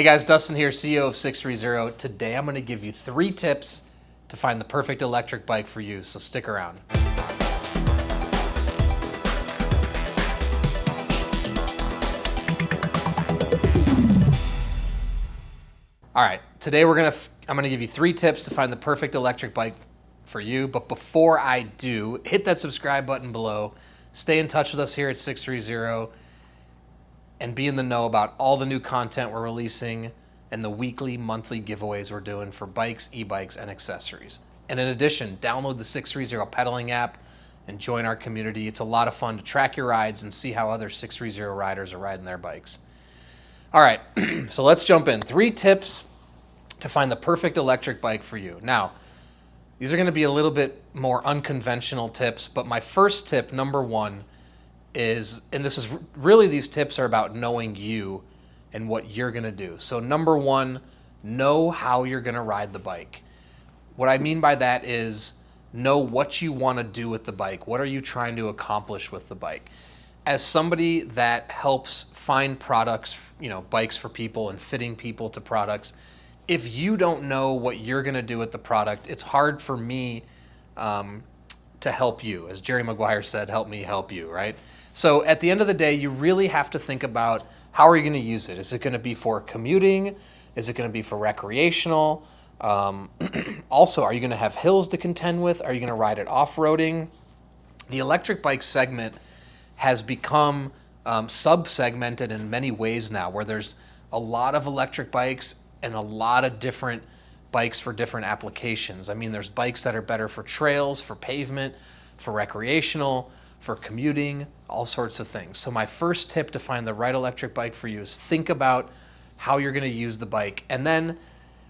Hey guys, Dustin here, CEO of 630. Today I'm going to give you 3 tips to find the perfect electric bike for you, so stick around. All right, today I'm going to give you 3 tips to find the perfect electric bike for you, but before I do, hit that subscribe button below, stay in touch with us here at 630, and be in the know about all the new content we're releasing and the weekly, monthly giveaways we're doing for bikes, e-bikes, and accessories. And in addition, download the 630 pedaling app and join our community. It's a lot of fun to track your rides and see how other 630 riders are riding their bikes. All right, so let's jump in. 3 tips to find the perfect electric bike for you. Now, these are going to be a little bit more unconventional tips, but my first tip, number 1, is, and this is really, these tips are about knowing you and what you're going to do. So number 1, know how you're going to ride the bike. What I mean by that is know what you want to do with the bike. What are you trying to accomplish with the bike? As somebody that helps find products, bikes for people and fitting people to products, if you don't know what you're going to do with the product, it's hard for me to help you. As Jerry Maguire said, help me help you, right? So at the end of the day, you really have to think about, how are you going to use it? Is it going to be for commuting? Is it going to be for recreational? Also, are you going to have hills to contend with? Are you going to ride it off-roading? The electric bike segment has become sub-segmented in many ways now, where there's a lot of electric bikes and a lot of different bikes for different applications. I mean, there's bikes that are better for trails, for pavement, for recreational, for commuting, all sorts of things. So my first tip to find the right electric bike for you is think about how you're going to use the bike. And then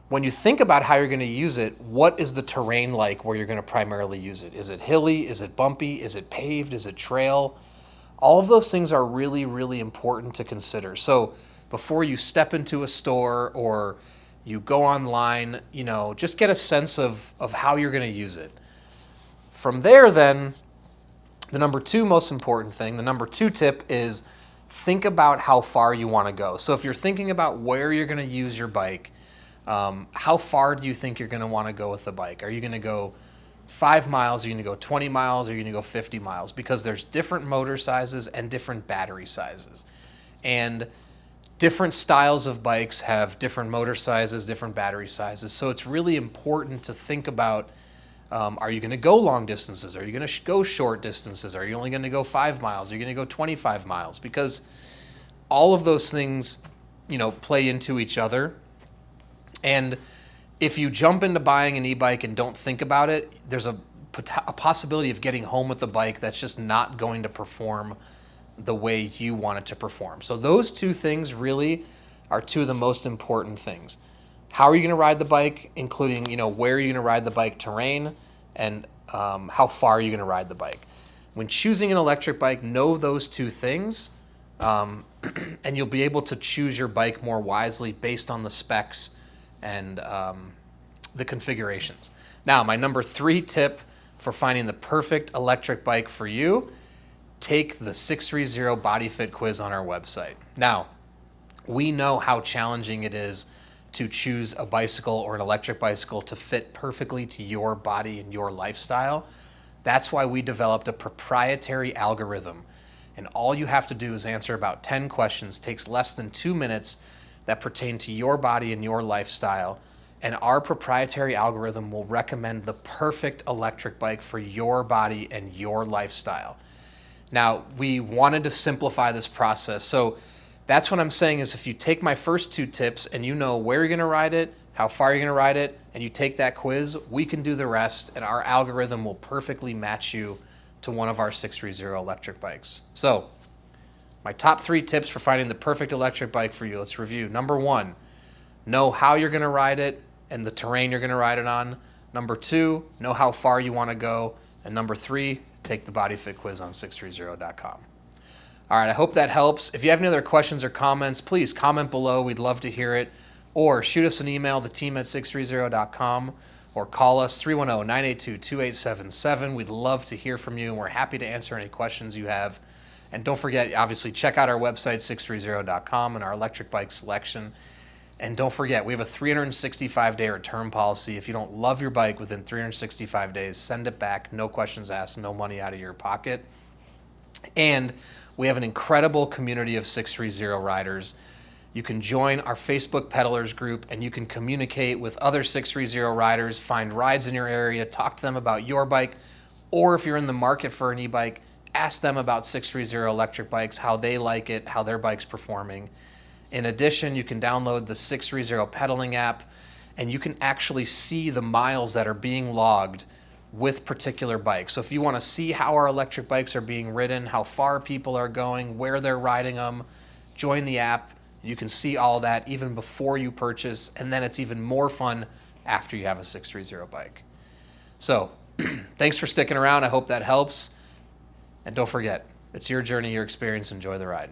when you think about how you're going to use it, what is the terrain like where you're going to primarily use it? Is it hilly? Is it bumpy? Is it paved? Is it trail? All of those things are really, really important to consider. So before you step into a store or you go online, just get a sense of how you're going to use it. From there, then, the number 2 most important thing, the number 2 tip is think about how far you want to go. So if you're thinking about where you're going to use your bike, how far do you think you're going to want to go with the bike? Are you going to go 5 miles? Are you going to go 20 miles? Are you going to go 50 miles? Because there's different motor sizes and different battery sizes. And different styles of bikes have different motor sizes, different battery sizes. So it's really important to think about, are you going to go long distances? Are you going to go short distances? Are you only going to go 5 miles? Are you going to go 25 miles? Because all of those things, play into each other. And if you jump into buying an e-bike and don't think about it, there's a possibility of getting home with a bike that's just not going to perform the way you want it to perform. So those 2 things really are 2 of the most important things. How are you going to ride the bike, including, where are you going to ride the bike, terrain, and how far are you going to ride the bike? When choosing an electric bike, know those 2 things, and you'll be able to choose your bike more wisely based on the specs and the configurations. Now, my number 3 tip for finding the perfect electric bike for you, take the 630 body fit quiz on our website. Now, we know how challenging it is to choose a bicycle or an electric bicycle to fit perfectly to your body and your lifestyle. That's why we developed a proprietary algorithm. And all you have to do is answer about 10 questions, takes less than 2 minutes, that pertain to your body and your lifestyle. And our proprietary algorithm will recommend the perfect electric bike for your body and your lifestyle. Now, we wanted to simplify this process. So that's what I'm saying is, if you take my first 2 tips and you know where you're going to ride it, how far you're going to ride it, and you take that quiz, we can do the rest, and our algorithm will perfectly match you to one of our 630 electric bikes. So my top 3 tips for finding the perfect electric bike for you. Let's review. Number 1, know how you're going to ride it and the terrain you're going to ride it on. Number 2, know how far you want to go. And number 3, take the body fit quiz on 630.com. All right, I hope that helps. If you have any other questions or comments, please comment below. We'd love to hear it. Or shoot us an email, theteam@sixthreezero.com, or call us 310-982-2877. We'd love to hear from you, and we're happy to answer any questions you have. And don't forget, obviously, check out our website, sixthreezero.com, and our electric bike selection. And don't forget, we have a 365-day return policy. If you don't love your bike within 365 days, send it back. No questions asked, no money out of your pocket. And we have an incredible community of 630 riders. You can join our Facebook peddlers group and you can communicate with other 630 riders, find rides in your area, talk to them about your bike, or if you're in the market for an e-bike, ask them about 630 electric bikes, how they like it, how their bike's performing. In addition, you can download the 630 pedaling app and you can actually see the miles that are being logged with particular bikes. So if you want to see how our electric bikes are being ridden, how far people are going, where they're riding them, join the app. You can see all that even before you purchase, and then it's even more fun after you have a 630 bike. So thanks for sticking around. I hope that helps. And don't forget, it's your journey, your experience. Enjoy the ride.